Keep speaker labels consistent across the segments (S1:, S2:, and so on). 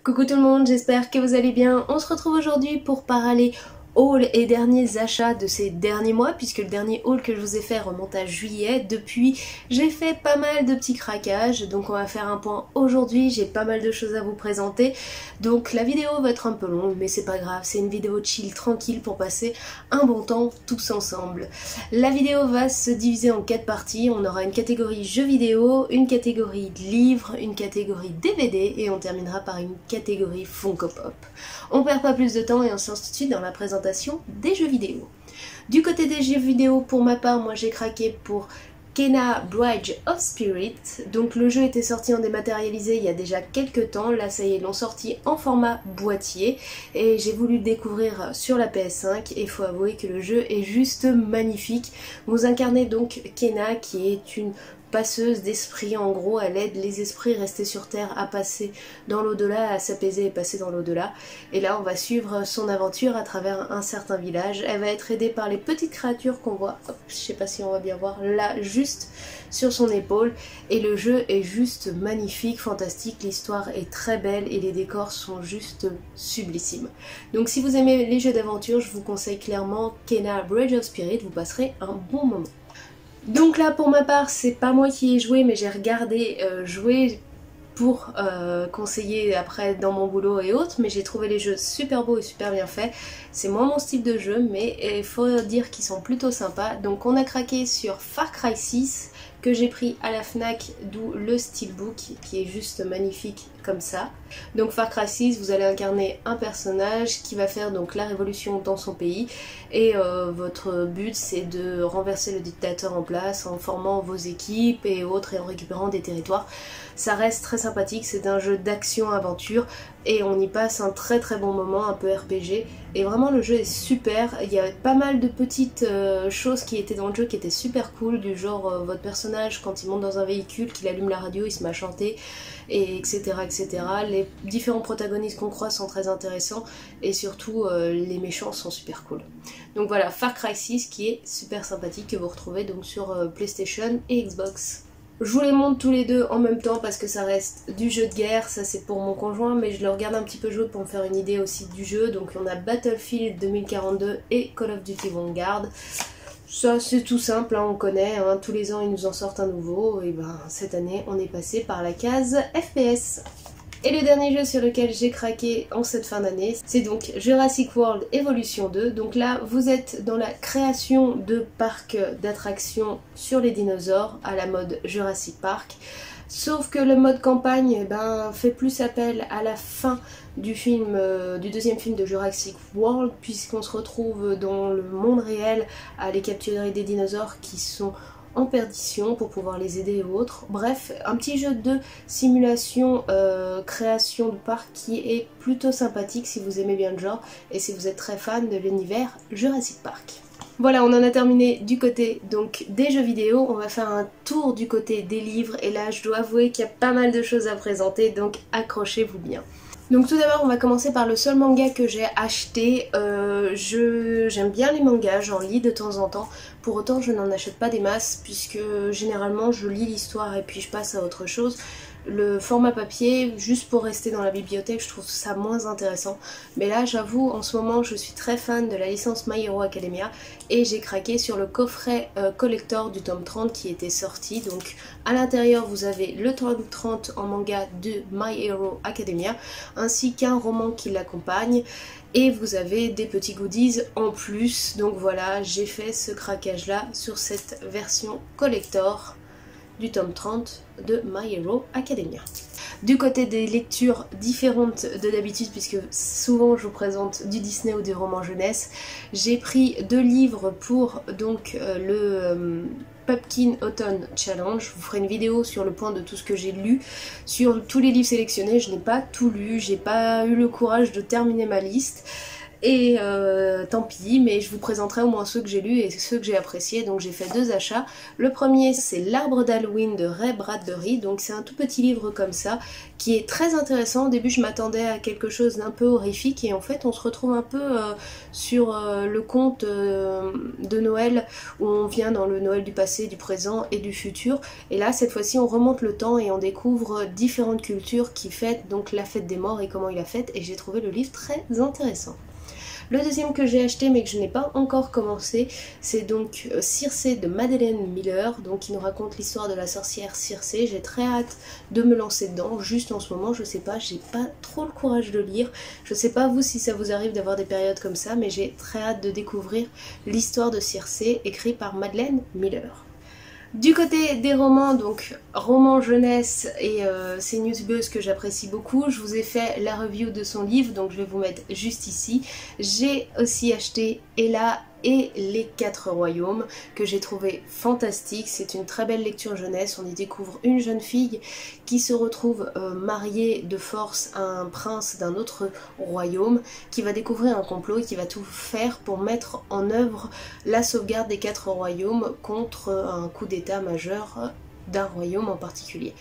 S1: Coucou tout le monde, j'espère que vous allez bien. On se retrouve aujourd'hui pour parler haul et derniers achats de ces derniers mois, puisque le dernier haul que je vous ai fait remonte à juillet. Depuis, j'ai fait pas mal de petits craquages, donc on va faire un point aujourd'hui. J'ai pas mal de choses à vous présenter, donc la vidéo va être un peu longue, mais c'est pas grave, c'est une vidéo chill, tranquille, pour passer un bon temps tous ensemble. La vidéo va se diviser en 4 parties. On aura une catégorie jeux vidéo, une catégorie livres, une catégorie DVD et on terminera par une catégorie Funko Pop. On perd pas plus de temps et on se lance tout de suite dans la présentation des jeux vidéo. Du côté des jeux vidéo, pour ma part, moi j'ai craqué pour Kena Bridge of Spirit. Donc le jeu était sorti en dématérialisé il y a déjà quelques temps, là ça y est, ils l'ont sorti en format boîtier et j'ai voulu le découvrir sur la PS5 et il faut avouer que le jeu est juste magnifique. Vous incarnez donc Kena qui est une passeuse d'esprit, en gros elle aide les esprits restés sur terre à passer dans l'au-delà, à s'apaiser et passer dans l'au-delà, et là on va suivre son aventure à travers un certain village. Elle va être aidée par les petites créatures qu'on voit, hop, je sais pas si on va bien voir, là juste sur son épaule, et le jeu est juste magnifique, fantastique, l'histoire est très belle et les décors sont juste sublissimes. Donc si vous aimez les jeux d'aventure, je vous conseille clairement Kena Bridge of Spirit, vous passerez un bon moment. Donc là pour ma part c'est pas moi qui ai joué mais j'ai regardé jouer pour conseiller après dans mon boulot et autres, mais j'ai trouvé les jeux super beaux et super bien faits. C'est moins mon style de jeu mais il faut dire qu'ils sont plutôt sympas. Donc on a craqué sur Far Cry 6 que j'ai pris à la Fnac, d'où le steelbook qui est juste magnifique comme ça. Donc Far Cry 6, vous allez incarner un personnage qui va faire donc la révolution dans son pays et votre but c'est de renverser le dictateur en place en formant vos équipes et autres et en récupérant des territoires. Ça reste très sympathique, c'est un jeu d'action-aventure et on y passe un très bon moment, un peu RPG, et vraiment le jeu est super. Il y a pas mal de petites choses qui étaient dans le jeu qui étaient super cool, du genre votre personnage quand il monte dans un véhicule, qu'il allume la radio, il se met à chanter, et etc. Les différents protagonistes qu'on croise sont très intéressants et surtout les méchants sont super cool. Donc voilà, Far Cry 6 qui est super sympathique, que vous retrouvez donc sur PlayStation et Xbox. Je vous les montre tous les deux en même temps parce que ça reste du jeu de guerre, ça c'est pour mon conjoint, mais je le regarde un petit peu jouer pour me faire une idée aussi du jeu. Donc on a Battlefield 2042 et Call of Duty Vanguard. Ça c'est tout simple, hein, on connaît, hein, tous les ans ils nous en sortent un nouveau, et ben cette année on est passé par la case FPS. Et le dernier jeu sur lequel j'ai craqué en cette fin d'année, c'est donc Jurassic World Evolution 2. Donc là, vous êtes dans la création de parcs d'attractions sur les dinosaures à la mode Jurassic Park. Sauf que le mode campagne fait plus appel à la fin du film, du deuxième film de Jurassic World, puisqu'on se retrouve dans le monde réel à aller capturer des dinosaures qui sont en perdition pour pouvoir les aider et autres. Bref, un petit jeu de simulation, création de parc qui est plutôt sympathique si vous aimez bien le genre et si vous êtes très fan de l'univers Jurassic Park. Voilà, on en a terminé du côté donc des jeux vidéo. On va faire un tour du côté des livres et là je dois avouer qu'il y a pas mal de choses à présenter, donc accrochez-vous bien. Donc tout d'abord on va commencer par le seul manga que j'ai acheté. J'aime bien les mangas, j'en lis de temps en temps. Pour autant je n'en achète pas des masses puisque généralement je lis l'histoire et puis je passe à autre chose. Le format papier, juste pour rester dans la bibliothèque, je trouve ça moins intéressant. Mais là j'avoue, en ce moment je suis très fan de la licence My Hero Academia et j'ai craqué sur le coffret collector du tome 30 qui était sorti. Donc à l'intérieur vous avez le tome 30 en manga de My Hero Academia ainsi qu'un roman qui l'accompagne. Et vous avez des petits goodies en plus. Donc voilà, j'ai fait ce craquage là sur cette version collector du tome 30 de My Hero Academia. Du côté des lectures différentes de d'habitude, puisque souvent je vous présente du Disney ou des romans jeunesse, j'ai pris 2 livres pour donc le Pumpkin Autumn Challenge. Je vous ferai une vidéo sur le point de tout ce que j'ai lu. Sur tous les livres sélectionnés, je n'ai pas tout lu, j'ai pas eu le courage de terminer ma liste. Et tant pis, mais je vous présenterai au moins ceux que j'ai lus et ceux que j'ai appréciés. Donc j'ai fait 2 achats. Le premier, c'est L'Arbre d'Halloween de Ray Bradbury. Donc c'est un tout petit livre comme ça qui est très intéressant. Au début je m'attendais à quelque chose d'un peu horrifique et en fait on se retrouve un peu sur le conte de Noël où on vient dans le Noël du passé, du présent et du futur. Et là cette fois-ci on remonte le temps et on découvre différentes cultures qui fêtent donc la fête des morts et comment il la fête, et j'ai trouvé le livre très intéressant. Le deuxième que j'ai acheté mais que je n'ai pas encore commencé, c'est donc Circé de Madeline Miller, donc qui nous raconte l'histoire de la sorcière Circé. J'ai très hâte de me lancer dedans, juste en ce moment je sais pas, j'ai pas trop le courage de lire. Je sais pas vous si ça vous arrive d'avoir des périodes comme ça, mais j'ai très hâte de découvrir l'histoire de Circé, écrit par Madeline Miller. Du côté des romans, donc romans jeunesse, et c'est une youtubeuse que j'apprécie beaucoup, je vous ai fait la review de son livre, donc je vais vous mettre juste ici. J'ai aussi acheté Ella et les 4 royaumes, que j'ai trouvé fantastique. C'est une très belle lecture jeunesse. On y découvre une jeune fille qui se retrouve mariée de force à un prince d'un autre royaume, qui va découvrir un complot et qui va tout faire pour mettre en œuvre la sauvegarde des 4 royaumes contre un coup d'état majeur d'un royaume en particulier.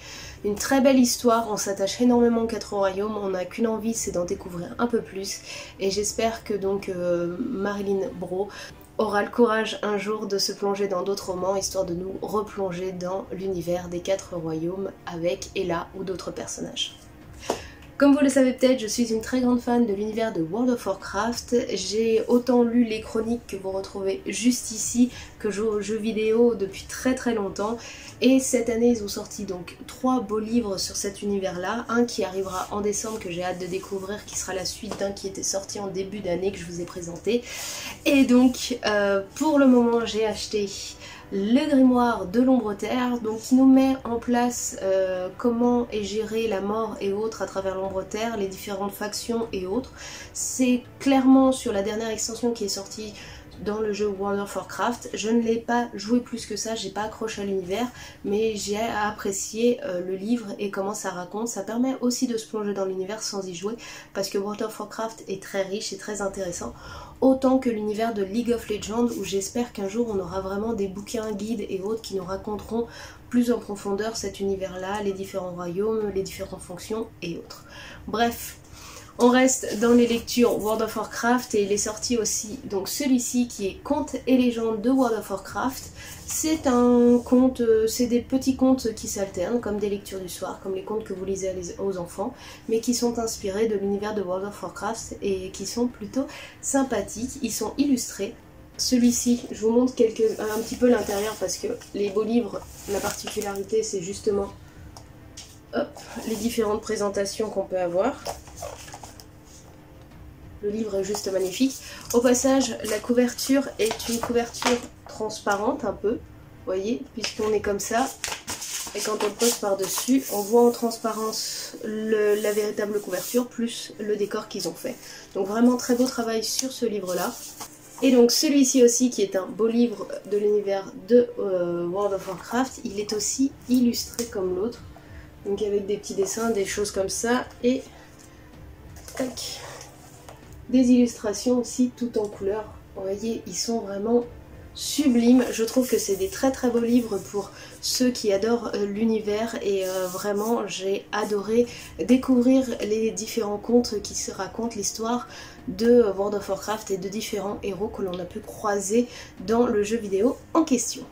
S1: Une très belle histoire, on s'attache énormément aux 4 royaumes, on n'a qu'une envie, c'est d'en découvrir un peu plus, et j'espère que donc Marilyn Bro aura le courage un jour de se plonger dans d'autres romans, histoire de nous replonger dans l'univers des 4 royaumes avec Ella ou d'autres personnages. Comme vous le savez peut-être, je suis une très grande fan de l'univers de World of Warcraft. J'ai autant lu les chroniques que vous retrouvez juste ici que joué aux jeux vidéo depuis très longtemps. Et cette année, ils ont sorti donc 3 beaux livres sur cet univers-là. Un qui arrivera en décembre que j'ai hâte de découvrir, qui sera la suite d'un qui était sorti en début d'année que je vous ai présenté. Et donc, pour le moment, j'ai acheté le grimoire de l'Ombre-Terre, donc qui nous met en place comment est gérée la mort et autres à travers l'Ombre-Terre, les différentes factions et autres. C'est clairement sur la dernière extension qui est sortie dans le jeu World of Warcraft. Je ne l'ai pas joué plus que ça, j'ai pas accroché à l'univers, mais j'ai apprécié le livre et comment ça raconte. Ça permet aussi de se plonger dans l'univers sans y jouer, parce que World of Warcraft est très riche et très intéressant, autant que l'univers de League of Legends, où j'espère qu'un jour on aura vraiment des bouquins, guides et autres qui nous raconteront plus en profondeur cet univers-là, les différents royaumes, les différentes fonctions et autres. Bref, on reste dans les lectures World of Warcraft et il est sorti aussi donc celui-ci qui est Contes et légendes de World of Warcraft. C'est un conte, c'est des petits contes qui s'alternent comme des lectures du soir, comme les contes que vous lisez aux enfants, mais qui sont inspirés de l'univers de World of Warcraft et qui sont plutôt sympathiques. Ils sont illustrés. Celui-ci, je vous montre un petit peu l'intérieur parce que les beaux livres, la particularité c'est justement les différentes présentations qu'on peut avoir. Le livre est juste magnifique. Au passage, la couverture est une couverture transparente un peu, vous voyez, puisqu'on est comme ça. Et quand on le pose par-dessus, on voit en transparence la véritable couverture, plus le décor qu'ils ont fait. Donc vraiment très beau travail sur ce livre-là. Et donc celui-ci aussi, qui est un beau livre de l'univers de World of Warcraft, il est aussi illustré comme l'autre. Donc avec des petits dessins, des choses comme ça, et tac, des illustrations aussi tout en couleur. Vous voyez, ils sont vraiment sublimes. Je trouve que c'est des très beaux livres pour ceux qui adorent l'univers et vraiment j'ai adoré découvrir les différents contes qui se racontent l'histoire de World of Warcraft et de différents héros que l'on a pu croiser dans le jeu vidéo en question.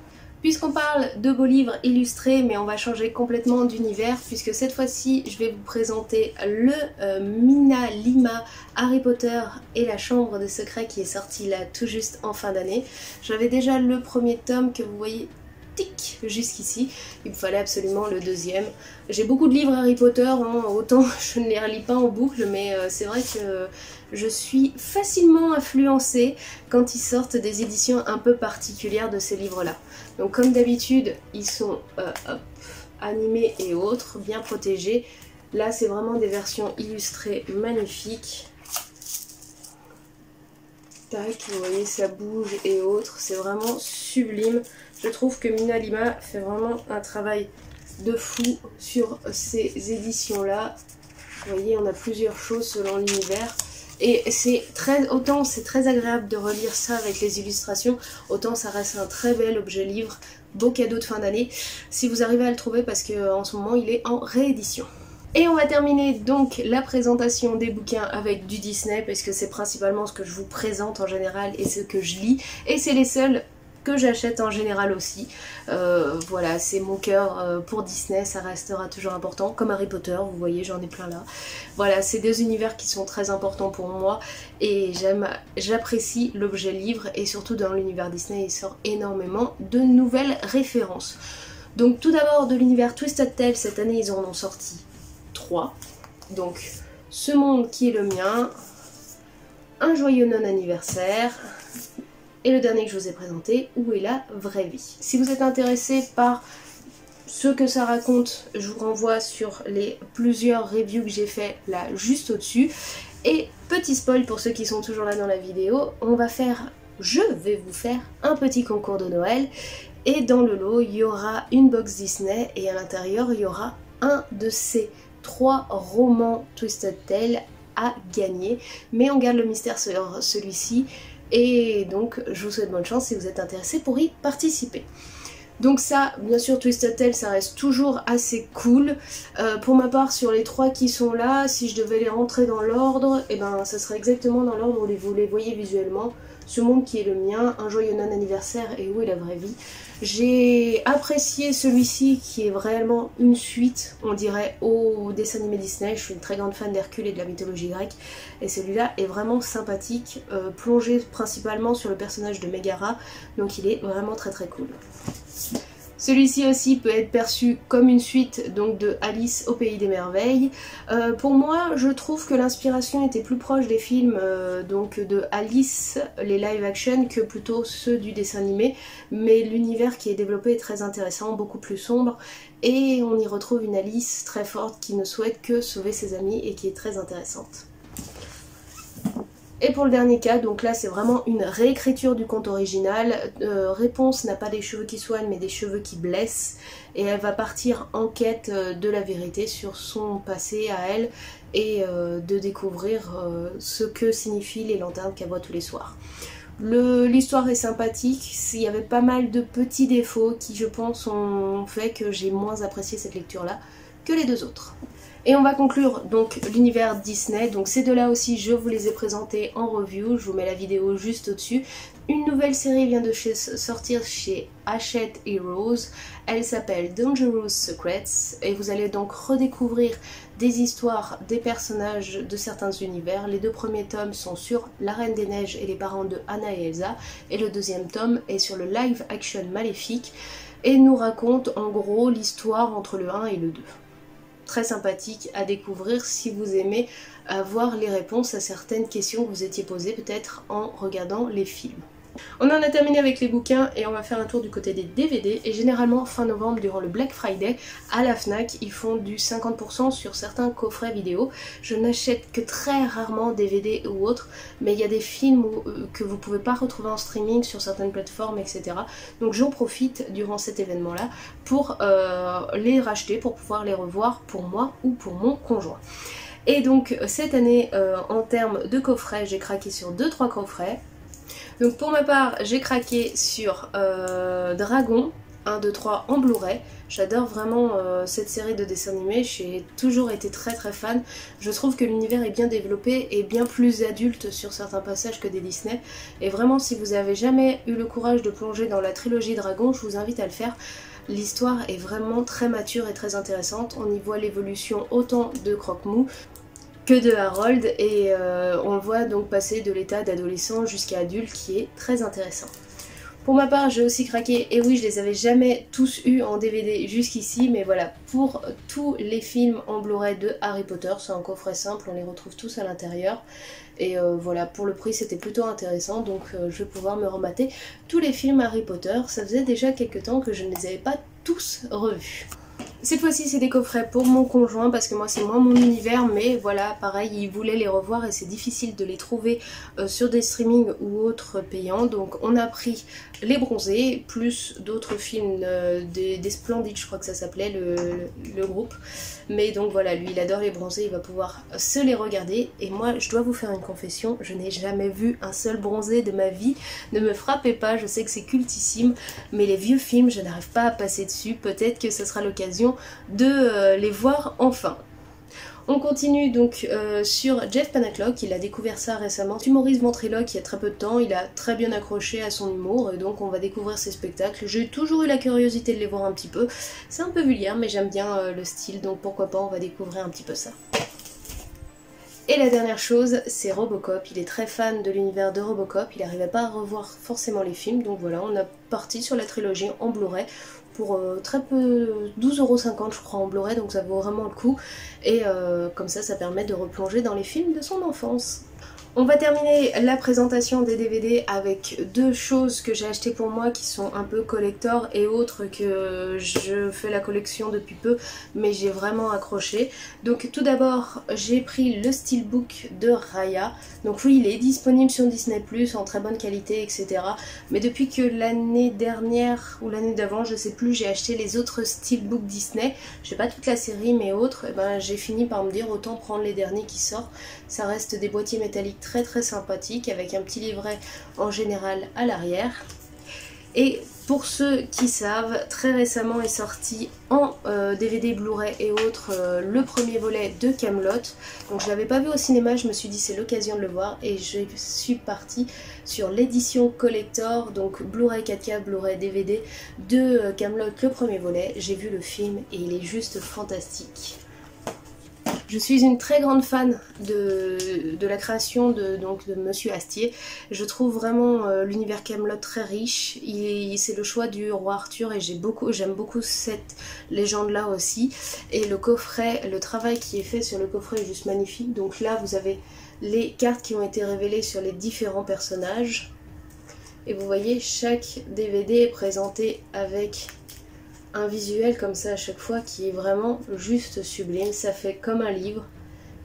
S1: Puisqu'on parle de beaux livres illustrés, mais on va changer complètement d'univers, puisque cette fois-ci je vais vous présenter le MinaLima Harry Potter et la Chambre des Secrets qui est sorti là tout juste en fin d'année. J'avais déjà le premier tome que vous voyez tic jusqu'ici, il me fallait absolument le deuxième. J'ai beaucoup de livres Harry Potter, hein, autant je ne les relis pas en boucle, mais c'est vrai que je suis facilement influencée quand ils sortent des éditions un peu particulières de ces livres-là. Donc comme d'habitude, ils sont animés et autres, bien protégés. Là, c'est vraiment des versions illustrées magnifiques. Tac, vous voyez, ça bouge et autres, c'est vraiment sublime. Je trouve que MinaLima fait vraiment un travail de fou sur ces éditions-là. Vous voyez, on a plusieurs choses selon l'univers. Et autant c'est très agréable de relire ça avec les illustrations, autant ça reste un très bel objet livre, beau cadeau de fin d'année, si vous arrivez à le trouver parce qu'en ce moment il est en réédition. Et on va terminer donc la présentation des bouquins avec du Disney parce que c'est principalement ce que je vous présente en général et ce que je lis. Et c'est les seuls que j'achète en général aussi. Voilà, c'est mon cœur pour Disney, ça restera toujours important. Comme Harry Potter, vous voyez, j'en ai plein là. Voilà, c'est des univers qui sont très importants pour moi et j'apprécie l'objet livre et surtout dans l'univers Disney, il sort énormément de nouvelles références. Donc tout d'abord de l'univers Twisted Tales, cette année ils en ont sorti 3. Donc ce monde qui est le mien, un joyeux non-anniversaire et le dernier que je vous ai présenté, Où est la vraie vie. Si vous êtes intéressé par ce que ça raconte, je vous renvoie sur les plusieurs reviews que j'ai fait là juste au-dessus. Et petit spoil pour ceux qui sont toujours là dans la vidéo, je vais vous faire un petit concours de Noël. Et dans le lot, il y aura une box Disney et à l'intérieur, il y aura un de ces 3 romans Twisted Tales à gagner. Mais on garde le mystère sur celui-ci. Et donc je vous souhaite bonne chance si vous êtes intéressé pour y participer. Donc ça, bien sûr, Twisted Tales, ça reste toujours assez cool. Pour ma part, sur les 3 qui sont là, si je devais les rentrer dans l'ordre, et ben ça serait exactement dans l'ordre où vous les voyez visuellement. Ce monde qui est le mien, Un joyeux non-anniversaire et Où est la vraie vie. J'ai apprécié celui-ci qui est vraiment une suite, on dirait, au dessin animé Disney. Je suis une très grande fan d'Hercule et de la mythologie grecque. Et celui-là est vraiment sympathique, plongé principalement sur le personnage de Megara. Donc il est vraiment très très cool. Celui-ci aussi peut être perçu comme une suite donc de Alice au pays des merveilles. Pour moi, je trouve que l'inspiration était plus proche des films donc de Alice, les live action, que plutôt ceux du dessin animé. Mais l'univers qui est développé est très intéressant, beaucoup plus sombre. Et on y retrouve une Alice très forte qui ne souhaite que sauver ses amis et qui est très intéressante. Et pour le dernier cas, donc là c'est vraiment une réécriture du conte original. Réponse n'a pas des cheveux qui soignent mais des cheveux qui blessent. Et elle va partir en quête de la vérité sur son passé à elle et de découvrir ce que signifient les lanternes qu'elle voit tous les soirs. L'histoire est sympathique, il y avait pas mal de petits défauts qui je pense ont fait que j'ai moins apprécié cette lecture là que les 2 autres. Et on va conclure donc l'univers Disney, donc ces 2 là aussi je vous les ai présentés en review, je vous mets la vidéo juste au-dessus. Une nouvelle série vient de sortir chez Hachette Heroes, elle s'appelle Dangerous Secrets et vous allez donc redécouvrir des histoires des personnages de certains univers. Les 2 premiers tomes sont sur La Reine des Neiges et les parents de Anna et Elsa et le 2e tome est sur le live action Maléfique et nous raconte en gros l'histoire entre le 1 et le 2. Très sympathique à découvrir si vous aimez avoir les réponses à certaines questions que vous étiez posées peut-être en regardant les films. On en a terminé avec les bouquins et on va faire un tour du côté des DVD et généralement fin novembre durant le Black Friday à la Fnac ils font du 50% sur certains coffrets vidéo. Je n'achète que très rarement DVD ou autres mais il y a des films que vous pouvez pas retrouver en streaming sur certaines plateformes etc. Donc j'en profite durant cet événement là pour les racheter pour pouvoir les revoir pour moi ou pour mon conjoint. Et donc cette année en termes de coffrets j'ai craqué sur 2-3 coffrets. Donc pour ma part, j'ai craqué sur Dragon, 1, 2, 3 en Blu-ray. J'adore vraiment cette série de dessins animés, j'ai toujours été très très fan. Je trouve que l'univers est bien développé et bien plus adulte sur certains passages que des Disney. Et vraiment, si vous avez jamais eu le courage de plonger dans la trilogie Dragon, je vous invite à le faire. L'histoire est vraiment très mature et très intéressante. On y voit l'évolution autant de Croque-Mou que de Harold et on le voit donc passer de l'état d'adolescent jusqu'à adulte qui est très intéressant. Pour ma part j'ai aussi craqué, et oui je les avais jamais tous eus en DVD jusqu'ici mais voilà, pour tous les films en Blu-ray de Harry Potter, c'est un coffret simple, on les retrouve tous à l'intérieur et voilà, pour le prix c'était plutôt intéressant donc je vais pouvoir me remater tous les films Harry Potter. Ça faisait déjà quelques temps que je ne les avais pas tous revus. Cette fois-ci c'est des coffrets pour mon conjoint parce que moi c'est moins mon univers, mais voilà, pareil, il voulait les revoir et c'est difficile de les trouver sur des streamings ou autres payants. Donc on a pris Les Bronzés plus d'autres films des Splendides, je crois que ça s'appelait le groupe. Mais donc voilà, lui il adore Les Bronzés, il va pouvoir se les regarder. Et moi je dois vous faire une confession, je n'ai jamais vu un seul bronzé de ma vie. Ne me frappez pas, je sais que c'est cultissime, mais les vieux films je n'arrive pas à passer dessus. Peut-être que ce sera l'occasion de les voir enfin. On continue donc sur Jeff Panaclock, il a découvert ça récemment. Humoriste ventriloque il y a très peu de temps, il a très bien accroché à son humour et donc on va découvrir ses spectacles. J'ai toujours eu la curiosité de les voir un petit peu. C'est un peu vulgaire mais j'aime bien le style, donc pourquoi pas, on va découvrir un petit peu ça. Et la dernière chose, c'est Robocop. Il est très fan de l'univers de Robocop, il n'arrivait pas à revoir forcément les films, donc voilà, on a parti sur la trilogie en Blu-ray pour très peu, 12,50 € je crois en Blu-ray, donc ça vaut vraiment le coup. Et comme ça permet de replonger dans les films de son enfance. On va terminer la présentation des DVD avec deux choses que j'ai achetées pour moi qui sont un peu collector et autres que je fais la collection depuis peu mais j'ai vraiment accroché. Donc tout d'abord j'ai pris le Steelbook de Raya. Donc oui, il est disponible sur Disney+, en très bonne qualité, etc. Mais depuis que l'année dernière ou l'année d'avant, je sais plus, j'ai acheté les autres Steelbook Disney, j'ai pas toute la série mais autres, et ben j'ai fini par me dire autant prendre les derniers qui sortent. Ça reste des boîtiers métalliques très sympathiques avec un petit livret en général à l'arrière. Et pour ceux qui savent, très récemment est sorti en DVD, Blu-ray et autres le premier volet de Kaamelott. Donc je l'avais pas vu au cinéma, je me suis dit c'est l'occasion de le voir et je suis partie sur l'édition collector, donc Blu-ray 4K, Blu-ray DVD de Kaamelott, le premier volet. J'ai vu le film et il est juste fantastique. Je suis une très grande fan de la création de Monsieur Astier. Je trouve vraiment l'univers Kaamelott très riche. C'est le choix du roi Arthur et j'aime beaucoup cette légende-là aussi. Et le coffret, le travail qui est fait sur le coffret est juste magnifique. Donc là, vous avez les cartes qui ont été révélées sur les différents personnages. Et vous voyez, chaque DVD est présenté avec un visuel comme ça à chaque fois qui est vraiment juste sublime, ça fait comme un livre.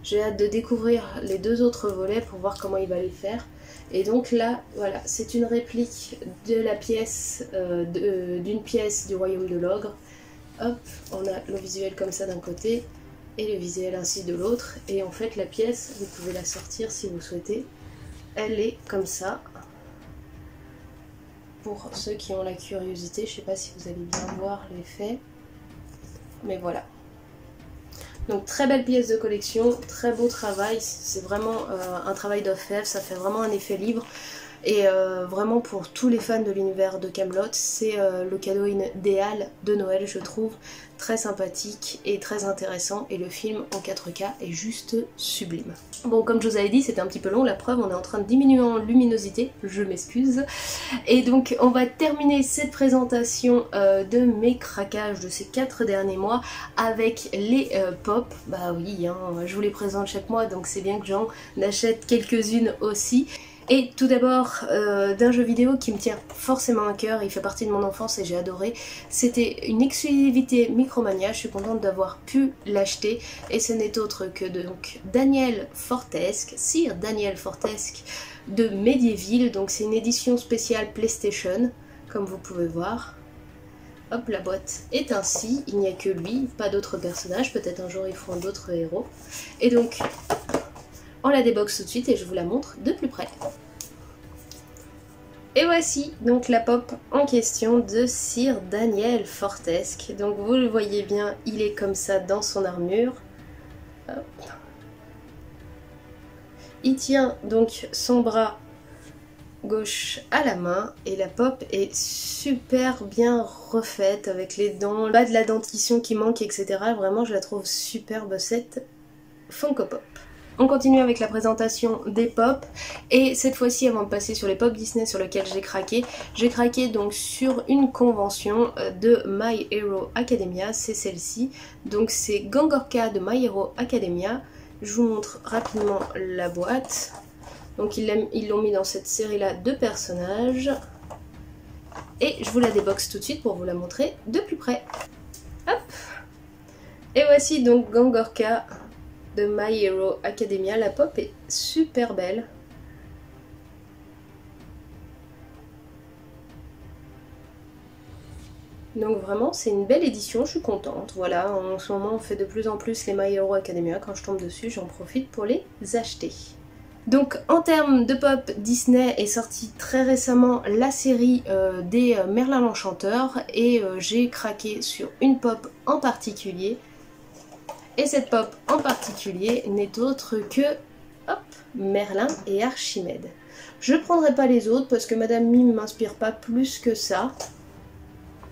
S1: J'ai hâte de découvrir les deux autres volets pour voir comment il va les faire. Et donc là, voilà, c'est une réplique de la pièce, d'une pièce du Royaume de l'Ogre. Hop, on a le visuel comme ça d'un côté et le visuel ainsi de l'autre. Et en fait la pièce, vous pouvez la sortir si vous souhaitez, elle est comme ça. Pour ceux qui ont la curiosité, je sais pas si vous allez bien voir l'effet, mais voilà. Donc très belle pièce de collection, très beau travail, c'est vraiment un travail d'orfèvre, ça fait vraiment un effet livre. Et vraiment pour tous les fans de l'univers de Kaamelott, c'est le cadeau idéal de Noël, je trouve. Très sympathique et très intéressant, et le film en 4K est juste sublime. Bon, comme je vous avais dit, c'était un petit peu long, la preuve, on est en train de diminuer en luminosité, je m'excuse. Et donc on va terminer cette présentation de mes craquages de ces 4 derniers mois avec les pop. Bah oui, hein, je vous les présente chaque mois, donc c'est bien que j'en achète quelques-unes aussi. Et tout d'abord d'un jeu vidéo qui me tient forcément à cœur, il fait partie de mon enfance et j'ai adoré. C'était une exclusivité Micromania, je suis contente d'avoir pu l'acheter. Et ce n'est autre que donc Daniel Fortesque, Sir Daniel Fortesque de Medieval. Donc c'est une édition spéciale PlayStation, comme vous pouvez voir. Hop, la boîte est ainsi, il n'y a que lui, pas d'autres personnages, peut-être un jour ils feront d'autres héros. Et donc on la déboxe tout de suite et je vous la montre de plus près. Et voici donc la pop en question de Sir Daniel Fortesque. Donc vous le voyez bien, il est comme ça dans son armure. Hop. Il tient donc son bras gauche à la main et la pop est super bien refaite avec les dents, le bas de la dentition qui manque, etc. Vraiment je la trouve superbe cette Funko Pop. On continue avec la présentation des pop et cette fois-ci, avant de passer sur les pop Disney sur lesquels j'ai craqué donc sur une convention de My Hero Academia, c'est celle-ci. Donc c'est Gangorka de My Hero Academia. Je vous montre rapidement la boîte. Donc ils l'ont mis dans cette série-là de personnages. Et je vous la déboxe tout de suite pour vous la montrer de plus près. Hop! Et voici donc Gangorka de My Hero Academia. La pop est super belle. Donc vraiment c'est une belle édition, je suis contente. Voilà, en ce moment on fait de plus en plus les My Hero Academia. Quand je tombe dessus, j'en profite pour les acheter. Donc en termes de pop, Disney est sorti très récemment la série des Merlin l'Enchanteur et j'ai craqué sur une pop en particulier. Et cette pop en particulier n'est autre que hop, Merlin et Archimède. Je ne prendrai pas les autres parce que Madame Mime ne m'inspire pas plus que ça.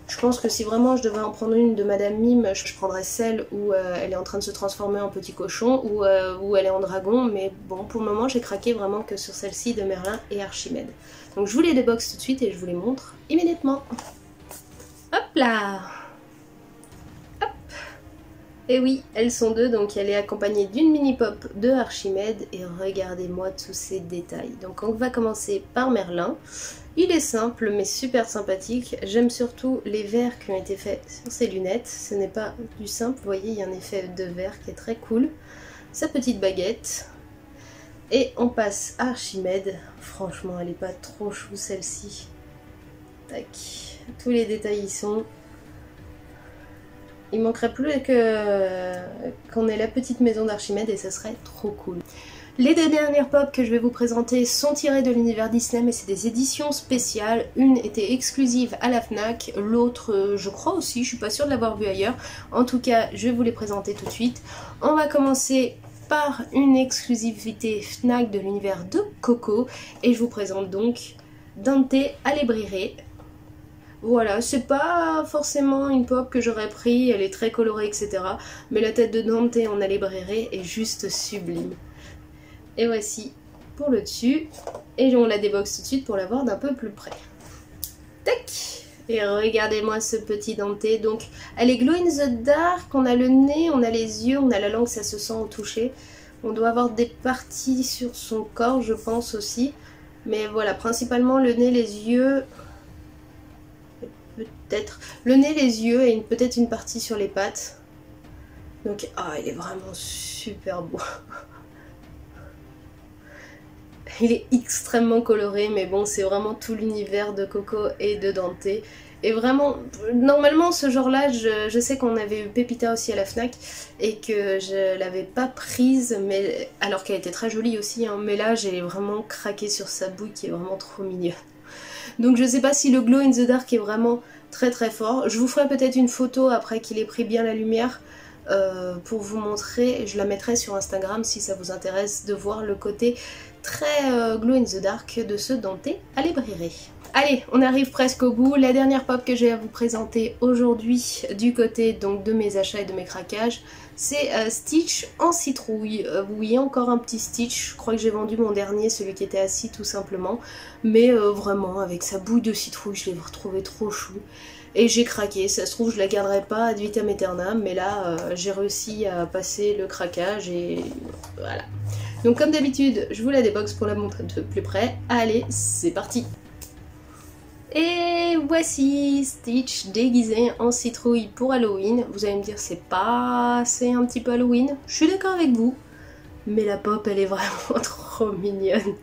S1: Je pense que si vraiment je devais en prendre une de Madame Mime, je prendrais celle où elle est en train de se transformer en petit cochon ou où elle est en dragon. Mais bon, pour le moment, j'ai craqué vraiment que sur celle-ci de Merlin et Archimède. Donc je vous les déboxe tout de suite et je vous les montre immédiatement. Hop là! Hop! Et oui, elles sont deux, donc elle est accompagnée d'une mini-pop de Archimède. Et regardez-moi tous ces détails. Donc on va commencer par Merlin. Il est simple mais super sympathique. J'aime surtout les verres qui ont été faits sur ses lunettes. Ce n'est pas du simple, vous voyez, il y a un effet de verre qui est très cool. Sa petite baguette. Et on passe à Archimède. Franchement, elle n'est pas trop chou celle-ci. Tac. Tous les détails y sont. Il manquerait plus qu'on ait la petite maison d'Archimède et ça serait trop cool. Les deux dernières pop que je vais vous présenter sont tirées de l'univers Disney, mais c'est des éditions spéciales. Une était exclusive à la FNAC, l'autre je crois aussi, je suis pas sûre de l'avoir vue ailleurs. En tout cas, je vais vous les présenter tout de suite. On va commencer par une exclusivité FNAC de l'univers de Coco, et je vous présente donc Dante Alighieri. Voilà, c'est pas forcément une pop que j'aurais pris, elle est très colorée, etc. Mais la tête de Dante en Alighieri est juste sublime. Et voici pour le dessus. Et on la déboxe tout de suite pour la voir d'un peu plus près. Tac! Et regardez-moi ce petit Dante. Donc, elle est glow in the dark. On a le nez, on a les yeux, on a la langue, ça se sent au toucher. On doit avoir des parties sur son corps, je pense aussi. Mais voilà, principalement le nez, les yeux. Peut-être. Le nez, les yeux et peut-être une partie sur les pattes. Donc, ah, il est vraiment super beau. Il est extrêmement coloré, mais bon, c'est vraiment tout l'univers de Coco et de Dante. Et vraiment, normalement, ce genre-là, je sais qu'on avait eu Pépita aussi à la FNAC et que je l'avais pas prise, mais alors qu'elle était très jolie aussi, hein, mais là, j'ai vraiment craqué sur sa bouille qui est vraiment trop mignonne. Donc je sais pas si le glow in the dark est vraiment très très fort. Je vous ferai peut-être une photo après qu'il ait pris bien la lumière pour vous montrer. Je la mettrai sur Instagram si ça vous intéresse de voir le côté très glow in the dark de ce Dante Alighieri. Allez, on arrive presque au bout. La dernière pop que j'ai à vous présenter aujourd'hui du côté donc de mes achats et de mes craquages, c'est Stitch en citrouille. Vous voyez encore un petit Stitch, je crois que j'ai vendu mon dernier, celui qui était assis tout simplement. Mais vraiment, avec sa bouille de citrouille, je l'ai retrouvé trop chou. Et j'ai craqué, ça se trouve je la garderai pas ad vitam aeternam, mais là j'ai réussi à passer le craquage et voilà. Donc comme d'habitude, je vous la déboxe pour la montrer de plus près. Allez, c'est parti! Et voici Stitch déguisé en citrouille pour Halloween. Vous allez me dire c'est pas assez un petit peu Halloween? Je suis d'accord avec vous, mais la pop elle est vraiment trop mignonne.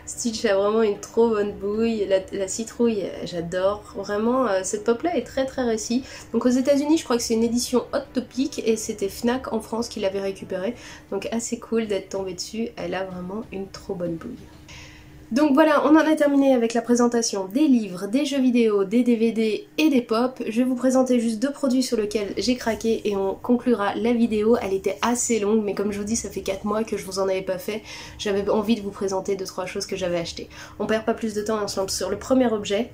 S1: Stitch a vraiment une trop bonne bouille, la citrouille j'adore, vraiment cette pop là est très très réussie. Donc aux États-Unis je crois que c'est une édition Hot Topic et c'était Fnac en France qui l'avait récupérée, donc assez cool d'être tombée dessus, elle a vraiment une trop bonne bouille. Donc voilà, on en a terminé avec la présentation des livres, des jeux vidéo, des DVD et des pop. Je vais vous présenter juste deux produits sur lesquels j'ai craqué et on conclura la vidéo. Elle était assez longue, mais comme je vous dis, ça fait 4 mois que je vous en avais pas fait. J'avais envie de vous présenter 2-3 choses que j'avais achetées. On perd pas plus de temps et on se lance sur le premier objet.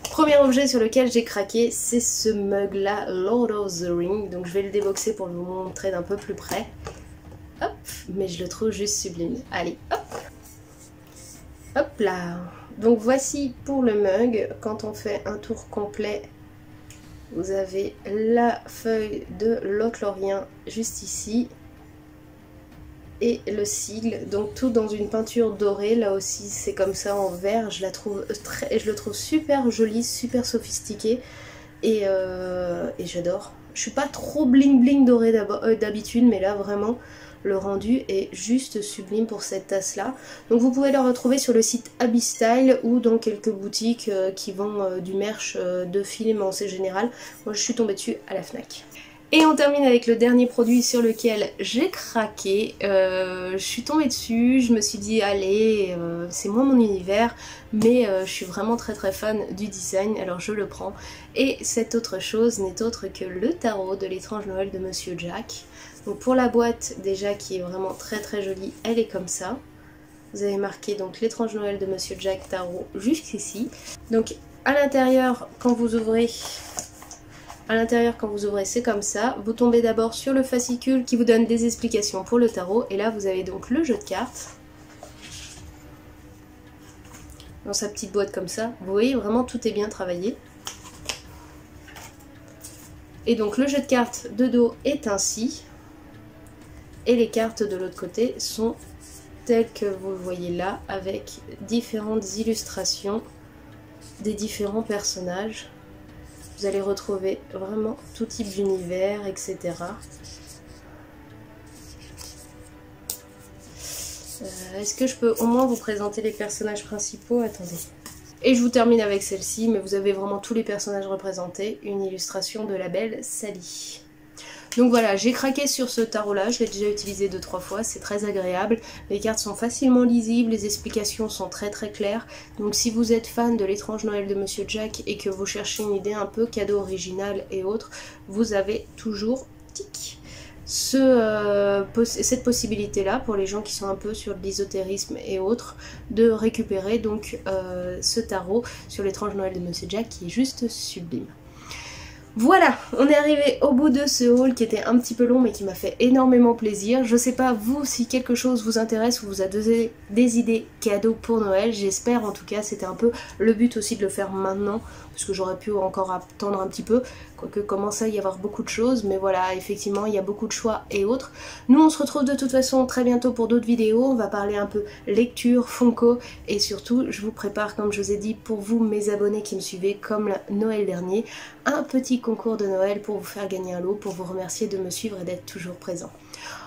S1: Premier objet sur lequel j'ai craqué, c'est ce mug là, Lord of the Ring. Donc je vais le déboxer pour vous montrer d'un peu plus près. Hop, mais je le trouve juste sublime. Allez, hop. Hop là. Donc voici pour le mug. Quand on fait un tour complet, vous avez la feuille de Lothlórien juste ici. Et le sigle. Donc tout dans une peinture dorée. Là aussi c'est comme ça en vert. Je le trouve super joli, super sophistiqué. et j'adore. Je suis pas trop bling bling doré d'habitude, mais là vraiment le rendu est juste sublime pour cette tasse là. Donc vous pouvez le retrouver sur le site Abystyle ou dans quelques boutiques qui vendent du merch de film en général. Moi je suis tombée dessus à la Fnac. Et on termine avec le dernier produit sur lequel j'ai craqué. Je suis tombée dessus, je me suis dit allez, c'est moins mon univers, mais je suis vraiment très fan du design, alors je le prends. Et cette autre chose n'est autre que le tarot de l'étrange Noël de Monsieur Jack. Donc pour la boîte déjà qui est vraiment très jolie, elle est comme ça. Vous avez marqué donc l'étrange Noël de Monsieur Jack tarot jusqu'ici. Donc à l'intérieur, quand vous ouvrez... c'est comme ça. Vous tombez d'abord sur le fascicule qui vous donne des explications pour le tarot. Et là, vous avez donc le jeu de cartes. Dans sa petite boîte comme ça. Vous voyez, vraiment, tout est bien travaillé. Et donc, le jeu de cartes de dos est ainsi. Et les cartes de l'autre côté sont telles que vous le voyez là, avec différentes illustrations des différents personnages. Vous allez retrouver vraiment tout type d'univers, etc. Est-ce que je peux au moins vous présenter les personnages principaux? Attendez. Et je vous termine avec celle-ci, mais vous avez vraiment tous les personnages représentés. Une illustration de la belle Sally. Donc voilà, j'ai craqué sur ce tarot là, je l'ai déjà utilisé 2-3 fois, c'est très agréable. Les cartes sont facilement lisibles, les explications sont très claires. Donc si vous êtes fan de l'étrange Noël de Monsieur Jack et que vous cherchez une idée un peu cadeau original et autres, vous avez toujours cette possibilité là pour les gens qui sont un peu sur l'ésotérisme et autres, de récupérer donc ce tarot sur l'étrange Noël de Monsieur Jack qui est juste sublime. Voilà, on est arrivé au bout de ce haul qui était un petit peu long mais qui m'a fait énormément plaisir. Je sais pas vous si quelque chose vous intéresse ou vous a donné des idées cadeaux pour Noël. J'espère en tout cas, c'était un peu le but aussi de le faire maintenant parce que j'aurais pu encore attendre un petit peu. Quoique commence à y avoir beaucoup de choses, mais voilà, effectivement il y a beaucoup de choix et autres. Nous on se retrouve de toute façon très bientôt pour d'autres vidéos, on va parler un peu lecture, Funko, et surtout je vous prépare, comme je vous ai dit, pour vous mes abonnés qui me suivez, comme le Noël dernier, un petit concours de Noël pour vous faire gagner un lot, pour vous remercier de me suivre et d'être toujours présent.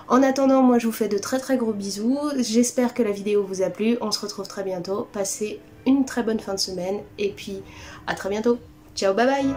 S1: En attendant, moi je vous fais de très gros bisous, j'espère que la vidéo vous a plu, on se retrouve très bientôt, passez une très bonne fin de semaine, et puis à très bientôt, ciao bye bye.